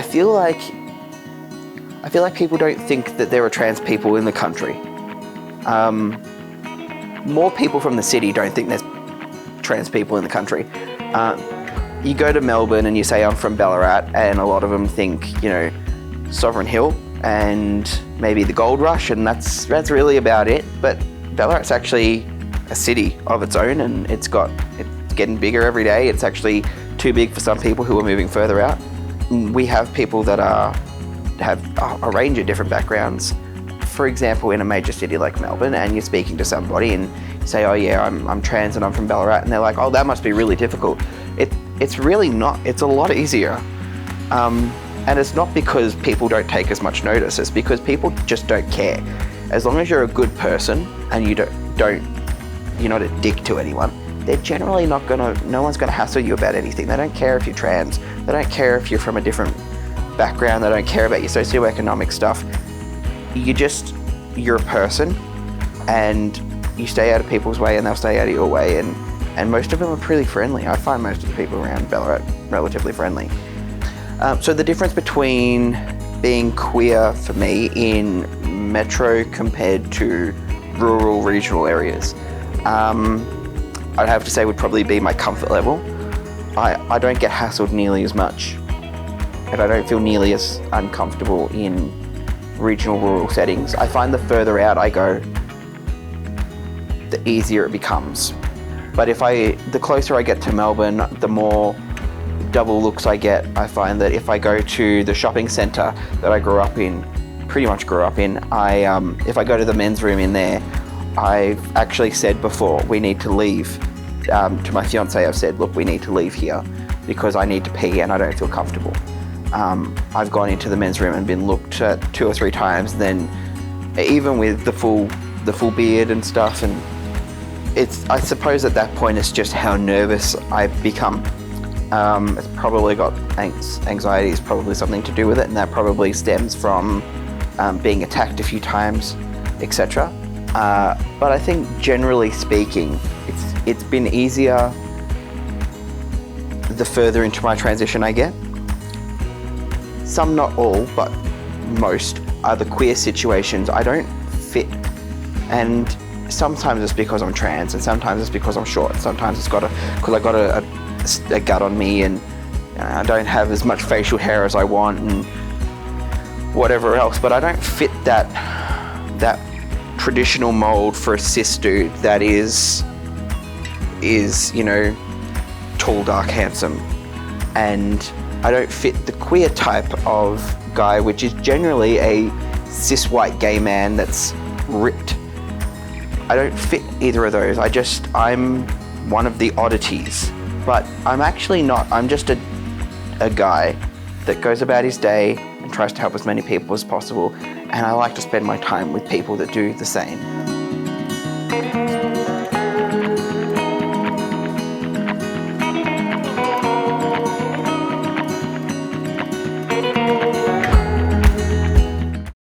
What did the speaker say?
I feel like people don't think that there are trans people in the country. More people from the city don't think there's trans people in the country. You go to Melbourne and you say, I'm from Ballarat, and a lot of them think, Sovereign Hill and maybe the Gold Rush, and that's really about it. But Ballarat's actually a city of its own, and it's getting bigger every day. It's actually too big for some people who are moving further out. We have people that have a range of different backgrounds. For example, in a major city like Melbourne, and you're speaking to somebody and you say, oh yeah, I'm trans and I'm from Ballarat, and they're like, oh, that must be really difficult. It's really not. It's a lot easier. And it's not because people don't take as much notice, it's because people just don't care. As long as you're a good person and you're not a dick to anyone, they're generally no one's gonna hassle you about anything. They don't care if you're trans, they don't care if you're from a different background, they don't care about your socioeconomic stuff. You're a person, and you stay out of people's way and they'll stay out of your way, and most of them are pretty friendly. I find most of the people around Ballarat relatively friendly. So the difference between being queer for me in metro compared to rural, regional areas, I'd have to say would probably be my comfort level. I don't get hassled nearly as much, and I don't feel nearly as uncomfortable in regional, rural settings. I find the further out I go, the easier it becomes. But the closer I get to Melbourne, the more double looks I get. I find that if I go to the shopping centre that I pretty much grew up in, if I go to the men's room in there, I've actually said before, we need to leave. To my fiance, I've said, look, we need to leave here because I need to pee and I don't feel comfortable. I've gone into the men's room and been looked at 2 or 3 times, then even with the full beard and stuff, and I suppose at that point it's just how nervous I've become. It's probably got anxiety is probably something to do with it, and that probably stems from being attacked a few times, etc. But I think generally speaking, it's been easier the further into my transition I get. Some, not all, but most are the queer situations I don't fit, and sometimes it's because I'm trans, and sometimes it's because I'm short, sometimes it's because I got a gut on me, and I don't have as much facial hair as I want and whatever else, but I don't fit that traditional mold for a cis dude that is tall, dark, handsome, and I don't fit the queer type of guy, which is generally a cis white gay man that's ripped. I don't fit either of those. I'm one of the oddities, but I'm actually not. I'm just a guy that goes about his day and tries to help as many people as possible, and I like to spend my time with people that do the same.